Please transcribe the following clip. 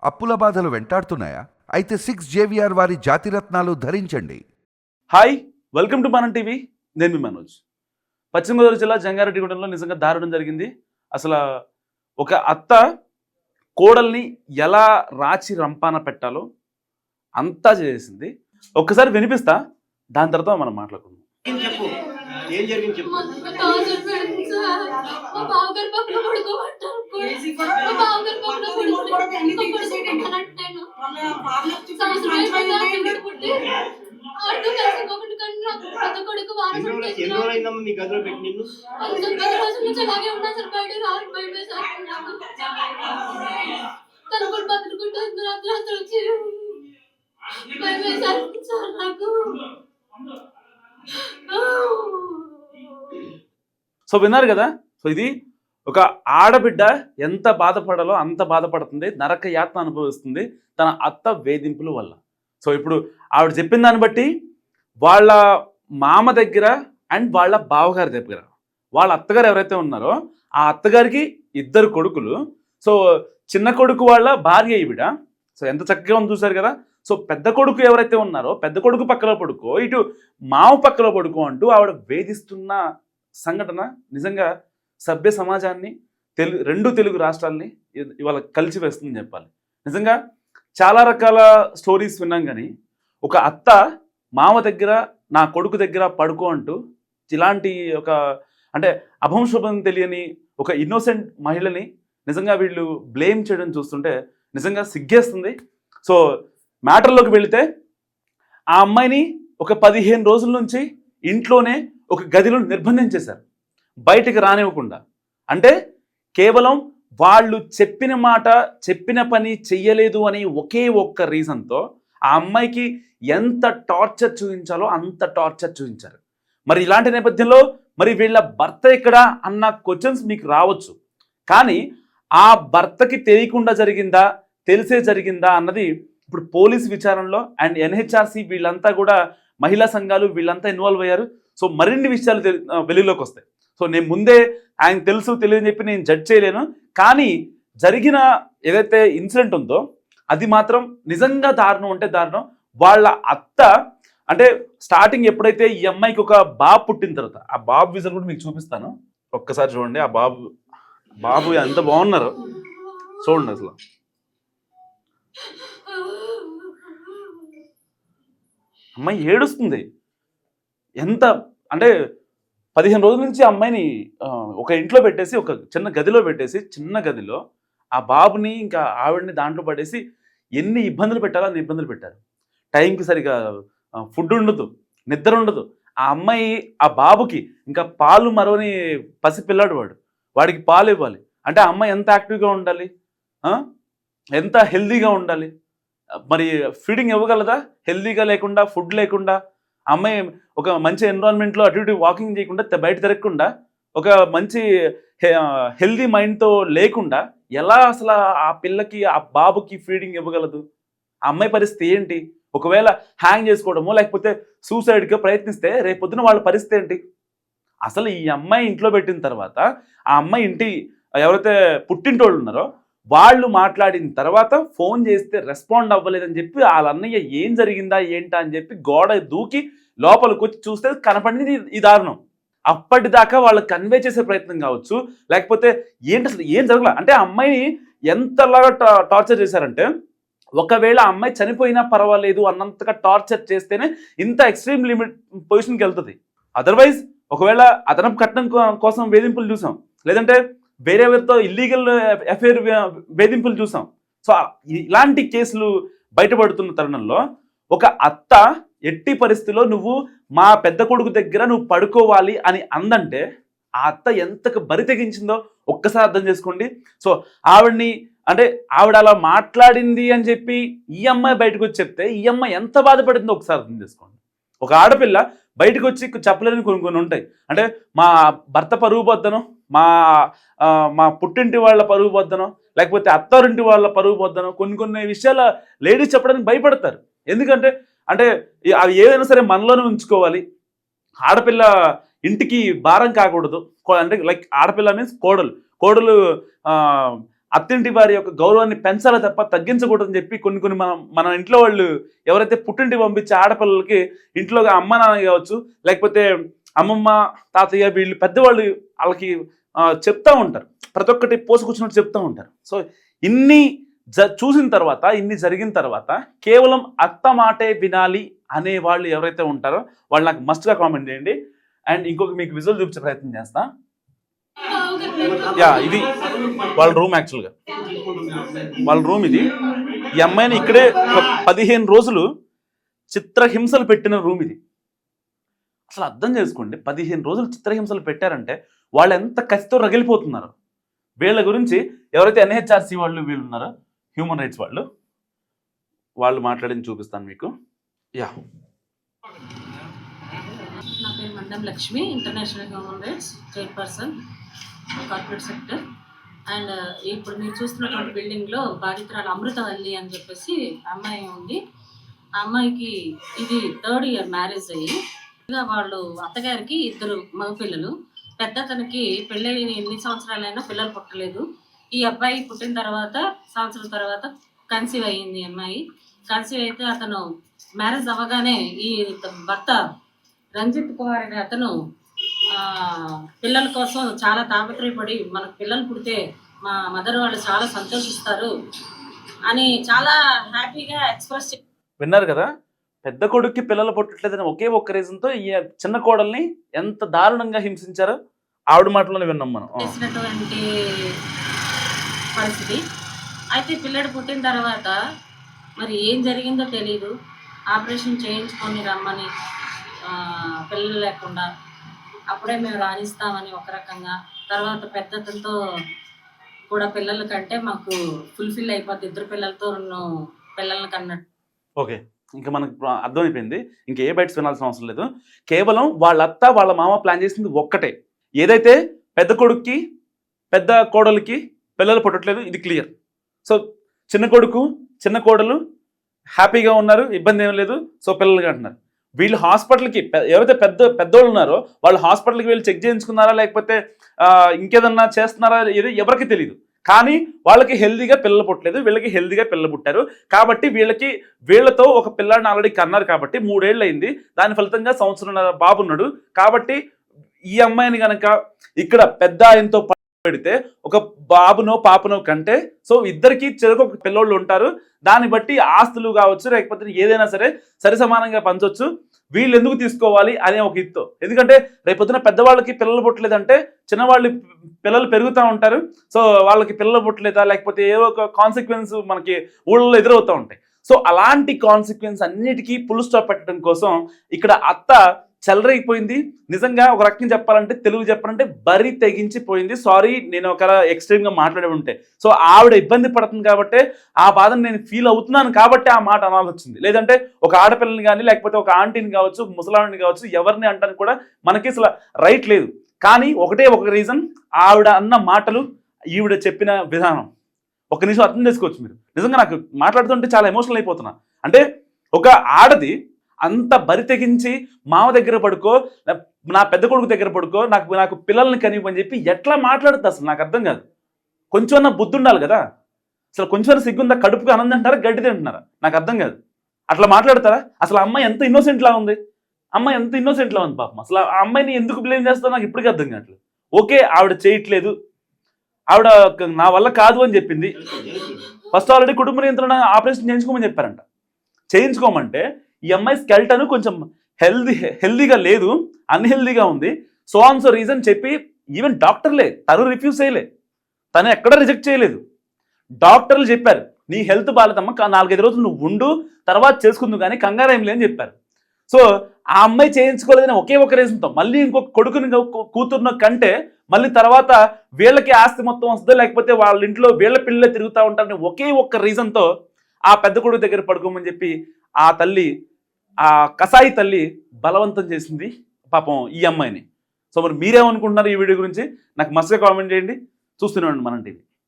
అప్పుల బాధలు వెంటాడుతున్నాయా? అయితే 6 JVR వారి జాతిరత్నాలు ధరించండి. హాయ్, వెల్కమ్ టు మనం టీవీ. నేను మీ మనోజ్. పశ్చిమ గోదావరి జిల్లా జంగారెడ్డిగూడెంలో నిజంగా దారుణం జరిగింది. అసలు ఒక అత్త కోడల్ని ఎలా రాచి రంపాన పెట్టాలో అంతా చేసింది. ఒక్కసారి వినిపిస్తా, దాని తర్వాత మనం మాట్లాడుకుందాం. చెప్పు, ఏం జరిగింది చెప్పు. ఎన్ని రోజులైందమ్మా మీ గదిలో పెట్టి నిన్ను? సో విన్నారు కదా. సో ఇది ఒక ఆడబిడ్డ ఎంత బాధపడాలో అంత బాధపడుతుంది, నరక యాతన అనుభవిస్తుంది తన అత్త వేధింపుల వల్ల. సో ఇప్పుడు ఆవిడ చెప్పిన దాన్ని బట్టి వాళ్ళ మామ దగ్గర అండ్ వాళ్ళ బావగారి దగ్గర, వాళ్ళ అత్తగారు ఎవరైతే ఉన్నారో ఆ అత్తగారికి 2 కొడుకులు. సో చిన్న కొడుకు వాళ్ళ భార్య ఈవిడ. సో ఎంత చక్కగా ఉంది చూసారు కదా. సో పెద్ద కొడుకు ఎవరైతే ఉన్నారో పెద్ద కొడుకు పక్కలో పడుకో, ఇటు మామ పక్కలో పడుకో అంటూ ఆవిడ వేధిస్తున్న సంఘటన నిజంగా సభ్య సమాజాన్ని, రెండు తెలుగు రాష్ట్రాలని ఇవాళ కలిసి వేస్తుందని చెప్పాలి. నిజంగా చాలా రకాల స్టోరీస్ విన్నాం, కానీ ఒక అత్త మామ దగ్గర నా కొడుకు దగ్గర పడుకో అంటూ ఇలాంటి ఒక అంటే అభంశుభం తెలియని ఒక ఇన్నోసెంట్ మహిళని నిజంగా వీళ్ళు బ్లేమ్ చేయడం చూస్తుంటే నిజంగా సిగ్గేస్తుంది. సో మ్యాటర్లోకి వెళితే ఆ అమ్మాయిని ఒక 15 రోజుల నుంచి ఇంట్లోనే ఒక గదిలో నిర్బంధించేశారు, బయటికి రానివ్వకుండా. అంటే కేవలం వాళ్ళు చెప్పిన మాట చెప్పిన పని చెయ్యలేదు అని ఒకే ఒక్క రీజన్తో ఆ అమ్మాయికి ఎంత టార్చర్ చూపించాలో అంత టార్చర్ చూపించారు. మరి ఇలాంటి నేపథ్యంలో మరి వీళ్ళ భర్త ఎక్కడ అన్న క్వశ్చన్స్ మీకు రావచ్చు. కానీ ఆ భర్తకి తెలియకుండా జరిగిందా తెలిసే జరిగిందా అన్నది ఇప్పుడు పోలీస్ విచారణలో అండ్ NHRC వీళ్ళంతా కూడా మహిళా సంఘాలు వీళ్ళంతా ఇన్వాల్వ్ అయ్యారు. సో మరిన్ని విషయాలు వెలుగులోకి వస్తాయి. సో నేను ముందే ఆయన తెలుసు తెలియని చెప్పి నేను జడ్జ్ చేయలేను, కానీ జరిగిన ఏదైతే ఇన్సిడెంట్ ఉందో అది మాత్రం నిజంగా దారుణం అంటే దారుణం. వాళ్ళ అత్త అంటే స్టార్టింగ్ ఎప్పుడైతే ఈ అమ్మాయికి ఒక బాబు పుట్టిన తర్వాత ఆ బాబు విజన్ కూడా మీకు చూపిస్తాను, ఒక్కసారి చూడండి. ఆ బాబు ఎంత బాగున్నారు చూడండి. అసలు అమ్మాయి ఏడుస్తుంది. ఎంత అంటే 15 రోజుల నుంచి అమ్మాయిని ఒక ఇంట్లో పెట్టేసి, ఒక చిన్న గదిలో పెట్టేసి, చిన్న గదిలో ఆ బాబుని ఇంకా ఆవిడని దాంట్లో పడేసి ఎన్ని ఇబ్బందులు పెట్టాలో అన్ని ఇబ్బందులు పెట్టారు. టైంకి సరిగా ఫుడ్ ఉండదు, నిద్ర ఉండదు. ఆ అమ్మాయి ఆ బాబుకి ఇంకా పాలు మరవని పసిపిల్లాడు వాడికి పాలు ఇవ్వాలి అంటే ఆ అమ్మాయి ఎంత యాక్టివ్గా ఉండాలి, ఎంత హెల్దీగా ఉండాలి. మరి ఫీడింగ్ ఇవ్వగలదా? హెల్దీగా లేకుండా, ఫుడ్ లేకుండా, అమ్మాయి ఒక మంచి ఎన్విరాన్మెంట్లో అటు ఇటు వాకింగ్ చేయకుండా, బయట తిరగకుండా, ఒక మంచి హెల్దీ మైండ్తో లేకుండా ఎలా అసలు ఆ పిల్లకి ఆ బాబుకి ఫీడింగ్ ఇవ్వగలదు? ఆ అమ్మాయి పరిస్థితి ఏంటి? ఒకవేళ హ్యాంగ్ చేసుకోవడమో లేకపోతే సూసైడ్గా ప్రయత్నిస్తే రేపొద్దున వాళ్ళ పరిస్థితి ఏంటి? అసలు ఈ అమ్మాయి ఇంట్లో పెట్టిన తర్వాత ఆ అమ్మాయి ఇంటి ఎవరైతే పుట్టింటోళ్ళు ఉన్నారో వాళ్ళు మాట్లాడిన తర్వాత ఫోన్ చేస్తే రెస్పాండ్ అవ్వలేదని చెప్పి వాళ్ళ అన్నయ్య ఏం జరిగిందా ఏంటా అని చెప్పి గోడ దూకి లోపలికి వచ్చి చూస్తే కనపడింది ఈ దారుణం. అప్పటిదాకా వాళ్ళు కన్వే చేసే ప్రయత్నం కావచ్చు, లేకపోతే ఏంటి అసలు ఏం జరగల అంటే ఆ అమ్మాయిని ఎంతలాగా టార్చర్ చేశారంటే, ఒకవేళ ఆ అమ్మాయి చనిపోయినా పర్వాలేదు అన్నంతగా టార్చర్ చేస్తేనే ఇంత ఎక్స్ట్రీమ్ లిమిట్ పొజిషన్కి వెళ్తుంది. అదర్వైజ్ ఒకవేళ అదనపు కట్నం కోసం వేధింపులు చూసాం, లేదంటే వేరెవరితో ఇల్లీగల్ అఫైర్ వేధింపులు చూసాం. సో ఇలాంటి కేసులు బయటపడుతున్న తరుణంలో ఒక అత్త ఎట్టి పరిస్థితిలో నువ్వు మా పెద్ద కొడుకు దగ్గర నువ్వు పడుకోవాలి అని అందంటే ఆ అత్త ఎంతకు బరి తెగించిందో ఒక్కసారి అర్థం చేసుకోండి. సో ఆవిడ్ని అంటే ఆవిడ అలా మాట్లాడింది అని చెప్పి ఈ అమ్మాయి బయటకు వచ్చి చెప్తే ఈ అమ్మాయి ఎంత బాధపడిందో ఒకసారి అర్థం చేసుకోండి. ఒక ఆడపిల్ల బయటకు వచ్చి చెప్పలేని కొన్ని ఉంటాయి. అంటే మా భర్త పరువు పొద్దను, మా పుట్టింటి వాళ్ళ పరువు పొద్దను, లేకపోతే అత్తారింటి వాళ్ళ పరువు పొద్దను, కొన్ని విషయాల లేడీస్ చెప్పడానికి భయపడతారు. ఎందుకంటే అంటే అవి ఏదైనా సరే మనలోనే ఉంచుకోవాలి. ఆడపిల్ల ఇంటికి భారం కాకూడదు. అంటే లైక్ ఆడపిల్ల మీన్స్ కోడలు అత్తింటి వారి యొక్క గౌరవాన్ని పెంచాలి తప్ప తగ్గించకూడదని చెప్పి కొన్ని మన ఇంట్లో వాళ్ళు ఎవరైతే పుట్టింటి పంపించే ఆడపిల్లలకి ఇంట్లో అమ్మ నాన్న కావచ్చు, లేకపోతే అమ్మమ్మ తాతయ్య వీళ్ళు పెద్దవాళ్ళు వాళ్ళకి చెప్తా ఉంటారు, ప్రతి ఒక్కటి పోసుకొచ్చినట్టు చెప్తూ ఉంటారు. సో ఇన్ని చూసిన తర్వాత, ఇన్ని జరిగిన తర్వాత కేవలం అత్త మాటే వినాలి అనే వాళ్ళు ఎవరైతే ఉంటారో వాళ్ళు నాకు మస్ట్గా కామెంట్ చేయండి. అండ్ ఇంకొక మీకు విజువల్ చూపించే ప్రయత్నం చేస్తా. ఇది వాళ్ళ రూమ్. యాక్చువల్గా వాళ్ళ రూమ్ ఇది. ఈ అమ్మాయిని ఇక్కడే ఒక 15 రోజులు చిత్రహింసలు పెట్టిన రూమ్ ఇది. అసలు అర్థం చేసుకోండి, 15 రోజులు చిత్రహింసలు పెట్టారంటే వాళ్ళు ఎంత కసితో రగిలిపోతున్నారు. వీళ్ళ గురించి ఎవరైతే NHRC వాళ్ళు వీళ్ళు ఉన్నారో, హ్యూమన్ రైట్స్ వాళ్ళు మాట్లాడింది చూపిస్తాను మీకు. నా పేరు Mandam Lakshmi, international human rights chairperson, corporate sector. And ఇప్పుడు మీరు చూస్తున్నటువంటి బిల్డింగ్లో బాధితురాలు అమృతవల్లి అని చెప్పేసి అమ్మాయి ఉంది. ఆ అమ్మాయికి ఇది 3rd ఇయర్ మ్యారేజ్ అయ్యి, వాళ్ళు అత్తగారికి 2 మగపిల్లలు. పెద్ద తనకి పెళ్ళి ఎన్ని సంవత్సరాలైనా పిల్లలు పుట్టలేదు. ఈ అబ్బాయి పుట్టిన తర్వాత సంవత్సరం తర్వాత కన్సీవ్ అయ్యింది అమ్మాయి. కన్సీవ్ అయితే అతను మ్యారేజ్ అవ్వగానే ఈ భర్త రంజిత్ కుమార్ అనే అతను పిల్లల కోసం చాలా తాపత్రయపడి, మనకు పిల్లలు పుడితే మా మదర్ వాళ్ళు చాలా సంతోషిస్తారు అని చాలా హ్యాపీగా ఎక్స్ప్రెస్ విన్నారు కదా. పెద్ద కొడుక్కి పిల్లలు పుట్టట్లేదని ఒకే ఒక్క రీజన్తో ఈ చిన్న కోడల్ని ఎంత దారుణంగా హింసించారో ఆవిడ మాటలోనే విన్నాం మనం. చేసినటువంటి పరిస్థితి. అయితే పిల్లడు పుట్టిన తర్వాత మరి ఏం జరిగిందో తెలీదు. ఆపరేషన్ చేయించుకొని రమ్మని, పిల్లలు లేకుండా అప్పుడే మేము రాణిస్తామని ఒక రకంగా, తర్వాత పెద్దతతో కూడా పిల్లల కంటే మాకు ఫుల్ఫిల్ అయిపోద్ది, 2 పిల్లలతో 2 పిల్లల్ని కన్నట్టు. ఓకే, ఇంకా మనకు అర్థమైపోయింది. ఇంకా ఏ బయట వినాల్సిన అవసరం లేదు. కేవలం వాళ్ళ అత్త వాళ్ళ మామ ప్లాన్ చేసింది ఒక్కటే, ఏదైతే పెద్ద కొడుక్కి పెద్ద కోడలికి పిల్లలు పుట్టట్లేదు, ఇది క్లియర్. సో చిన్న కొడుకు చిన్న కోడలు హ్యాపీగా ఉన్నారు, ఇబ్బంది ఏం లేదు. సో పిల్లలుగా అంటున్నారు. వీళ్ళు హాస్పిటల్కి ఎవరైతే పెద్దోళ్ళు ఉన్నారో వాళ్ళు హాస్పిటల్కి వెళ్ళి చెక్ చేయించుకున్నారా, లేకపోతే ఇంకేదన్నా చేస్తున్నారా, ఇది ఎవరికి తెలియదు. కానీ వాళ్ళకి హెల్దీగా పిల్లలు పుట్టలేదు, వీళ్ళకి హెల్దీగా పిల్లలు పుట్టారు. కాబట్టి వీళ్ళతో ఒక పిల్లాడిని ఆల్రెడీ కన్నారు కాబట్టి 3 ఏళ్ళు అయింది. దాని ఫలితంగా సంవత్సరంన్నర బాబు ఉన్నాడు. కాబట్టి ఈ అమ్మాయిని కనుక ఇక్కడ పెద్ద ఆయనతో పెడితే ఒక బాబునో పాపనో కంటే, సో ఇద్దరికి చెరకు ఒక పిల్లోళ్ళు ఉంటారు. దాన్ని బట్టి ఆస్తులు కావచ్చు, లేకపోతే ఏదైనా సరే సరి సమానంగా పంచవచ్చు. వీళ్ళు ఎందుకు తీసుకోవాలి అనే ఒక ఇత్తో. ఎందుకంటే రేపొద్దున పెద్దవాళ్ళకి పిల్లలు పుట్టలేదంటే చిన్నవాళ్ళు పిల్లలు పెరుగుతూ ఉంటారు. సో వాళ్ళకి పిల్లలు పుట్టలేదా, లేకపోతే ఏదో ఒక కాన్సిక్వెన్స్ మనకి ఊళ్ళో ఎదురవుతూ ఉంటాయి. సో అలాంటి కాన్సిక్వెన్స్ అన్నిటికీ ఫుల్ స్టాప్ పెట్టడం కోసం ఇక్కడ అత్త చెలరైపోయింది. నిజంగా ఒక రకంగా చెప్పాలంటే, తెలుగు చెప్పాలంటే బరి తెగించిపోయింది. సారీ, నేను ఒక ఎక్స్ట్రీమ్గా మాట్లాడి ఉంటే. సో ఆవిడ ఇబ్బంది పడుతుంది కాబట్టి ఆ బాధను నేను ఫీల్ అవుతున్నాను కాబట్టి ఆ మాట అనాల్సి వచ్చింది. లేదంటే ఒక ఆడపిల్లని కానీ, లేకపోతే ఒక ఆంటీని కావచ్చు, ముసలాడిని కావచ్చు, ఎవరిని అంటానికి కూడా మనకి అసలు రైట్ లేదు. కానీ ఒకటే ఒక రీజన్, ఆవిడ అన్న మాటలు, ఈవిడ చెప్పిన విధానం. ఒక నిమిషం అర్థం చేసుకోవచ్చు మీరు. నిజంగా నాకు మాట్లాడుతుంటే చాలా ఎమోషనల్ అయిపోతున్నా. అంటే ఒక ఆడది అంత బరి తెగించి మామ దగ్గర పడుకో, నా పెద్ద కొడుకు దగ్గర పడుకో, నాకు పిల్లల్ని కనివ్వని చెప్పి ఎట్లా మాట్లాడుతుంది అసలు నాకు అర్థం కాదు. కొంచెం బుద్ధి ఉండాలి కదా. అసలు కొంచెం సిగ్గుందా? కడుపుకి ఆనందం అంటారా, గడ్డి తింటున్నారా? నాకు అర్థం కాదు. అట్లా మాట్లాడతారా? అసలు అమ్మాయి ఎంత ఇన్నోసెంట్లా ఉంది, అమ్మాయి ఎంత ఇన్నోసెంట్లా ఉంది పాపం. అసలు ఆ అమ్మాయిని ఎందుకు బ్లేమ్ చేస్తారో నాకు ఇప్పటికీ అర్థం కావట్లేదు. ఓకే, ఆవిడ చేయట్లేదు, ఆవిడ నా వల్ల కాదు అని చెప్పింది. ఫస్ట్ ఆల్రెడీ కుటుంబ నియంత్రణ ఆపరేషన్ చేయించుకోమని చెప్పారంట. చేయించుకోమంటే ఈ అమ్మాయి స్కెల్టన్ కొంచెం హెల్దీగా లేదు, అన్హెల్దీగా ఉంది. సో ఆన్ సో రీజన్ చెప్పి ఈవెన్ డాక్టర్లే తను రిఫ్యూజ్ చేయలే, తను ఎక్కడ రిజెక్ట్ చేయలేదు. డాక్టర్లు చెప్పారు నీ హెల్త్ బాగాలేదమ్మా, 4-5 రోజులు నువ్వు ఉండు, తర్వాత చేసుకుందు కానీ కంగారు ఏం లేని చెప్పారు. సో ఆ అమ్మాయి చేయించుకోలేదని ఒకే ఒక రీజన్తో మళ్ళీ ఇంకొక కొడుకుని కూతురున్న కంటే మళ్ళీ తర్వాత వీళ్ళకి ఆస్తి మొత్తం వస్తుందో, లేకపోతే వాళ్ళ ఇంట్లో వీళ్ళ పిల్లలే తిరుగుతూ ఉంటారని ఒకే ఒక్క రీజన్తో ఆ పెద్ద కొడుకు దగ్గర పడుకోమని చెప్పి ఆ తల్లి, ఆ కసాయి తల్లి బలవంతం చేసింది పాపం ఈ అమ్మాయిని. సో మరి మీరేమనుకుంటున్నారు ఈ వీడియో గురించి? నాకు మస్తుగా కామెంట్ చేయండి. చూస్తూనే ఉండండి మనం టీవీ.